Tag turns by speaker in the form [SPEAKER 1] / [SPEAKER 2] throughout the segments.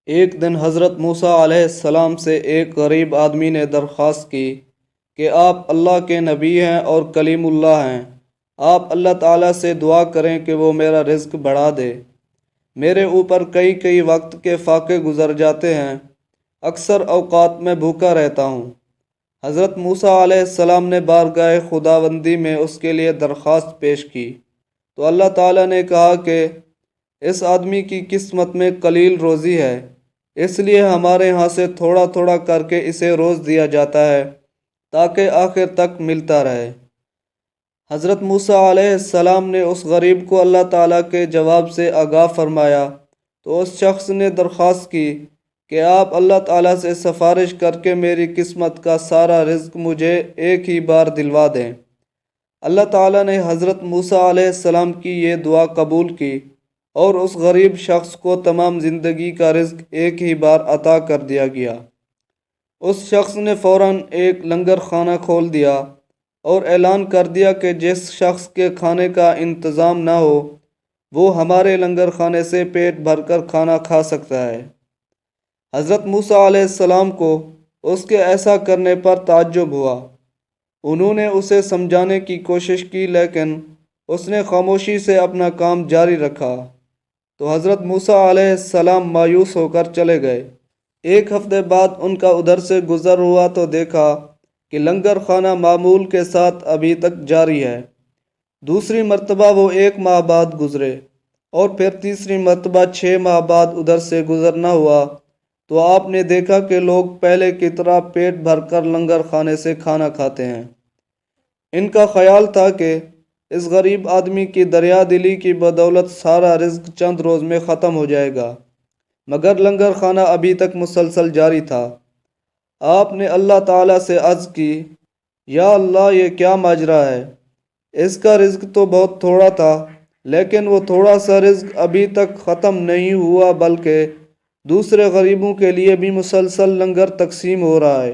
[SPEAKER 1] ایک دن حضرت موسیٰ علیہ السلام سے ایک غریب آدمی نے درخواست کی کہ آپ اللہ کے نبی ہیں اور کلیم اللہ ہیں۔ آپ اللہ تعالیٰ سے دعا کریں کہ وہ میرا رزق بڑھا دے۔ میرے اوپر کئی وقت کے فاقے گزر جاتے ہیں، اکثر اوقات میں بھوکا رہتا ہوں۔ حضرت موسیٰ علیہ السلام نے بارگاہ خداوندی میں اس کے لیے درخواست پیش کی تو اللہ تعالیٰ نے کہا کہ اس آدمی کی قسمت میں قلیل روزی ہے، اس لیے ہمارے ہاں سے تھوڑا تھوڑا کر کے اسے روز دیا جاتا ہے تاکہ آخر تک ملتا رہے۔ حضرت موسیٰ علیہ السلام نے اس غریب کو اللہ تعالیٰ کے جواب سے آگاہ فرمایا تو اس شخص نے درخواست کی کہ آپ اللہ تعالیٰ سے سفارش کر کے میری قسمت کا سارا رزق مجھے ایک ہی بار دلوا دیں۔ اللہ تعالیٰ نے حضرت موسیٰ علیہ السلام کی یہ دعا قبول کی اور اس غریب شخص کو تمام زندگی کا رزق ایک ہی بار عطا کر دیا گیا۔ اس شخص نے فوراً ایک لنگر خانہ کھول دیا اور اعلان کر دیا کہ جس شخص کے کھانے کا انتظام نہ ہو وہ ہمارے لنگر خانے سے پیٹ بھر کر کھانا کھا سکتا ہے۔ حضرت موسیٰ علیہ السلام کو اس کے ایسا کرنے پر تعجب ہوا۔ انہوں نے اسے سمجھانے کی کوشش کی لیکن اس نے خاموشی سے اپنا کام جاری رکھا تو حضرت موسیٰ علیہ السلام مایوس ہو کر چلے گئے۔ ایک ہفتے بعد ان کا ادھر سے گزر ہوا تو دیکھا کہ لنگر خانہ معمول کے ساتھ ابھی تک جاری ہے۔ دوسری مرتبہ وہ 1 ماہ بعد گزرے اور پھر تیسری مرتبہ 6 ماہ بعد ادھر سے گزرنا ہوا تو آپ نے دیکھا کہ لوگ پہلے کی طرح پیٹ بھر کر لنگر خانے سے کھانا کھاتے ہیں۔ ان کا خیال تھا کہ اس غریب آدمی کی دریا دلی کی بدولت سارا رزق چند روز میں ختم ہو جائے گا، مگر لنگر خانہ ابھی تک مسلسل جاری تھا۔ آپ نے اللہ تعالیٰ سے عرض کی، یا اللہ، یہ کیا ماجرا ہے؟ اس کا رزق تو بہت تھوڑا تھا لیکن وہ تھوڑا سا رزق ابھی تک ختم نہیں ہوا بلکہ دوسرے غریبوں کے لیے بھی مسلسل لنگر تقسیم ہو رہا ہے۔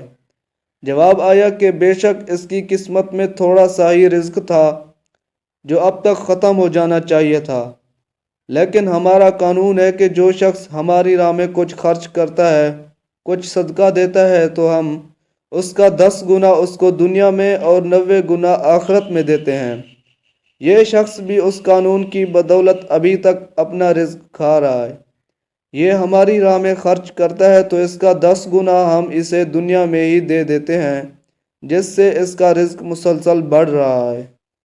[SPEAKER 1] جواب آیا کہ بے شک اس کی قسمت میں تھوڑا سا ہی رزق تھا جو اب تک ختم ہو جانا چاہیے تھا، لیکن ہمارا قانون ہے کہ جو شخص ہماری راہ میں کچھ خرچ کرتا ہے، کچھ صدقہ دیتا ہے تو ہم اس کا 10 گنا اس کو دنیا میں اور 90 گنا آخرت میں دیتے ہیں۔ یہ شخص بھی اس قانون کی بدولت ابھی تک اپنا رزق کھا رہا ہے۔ یہ ہماری راہ میں خرچ کرتا ہے تو اس کا 10 گنا ہم اسے دنیا میں ہی دے دیتے ہیں، جس سے اس کا رزق مسلسل بڑھ رہا ہے۔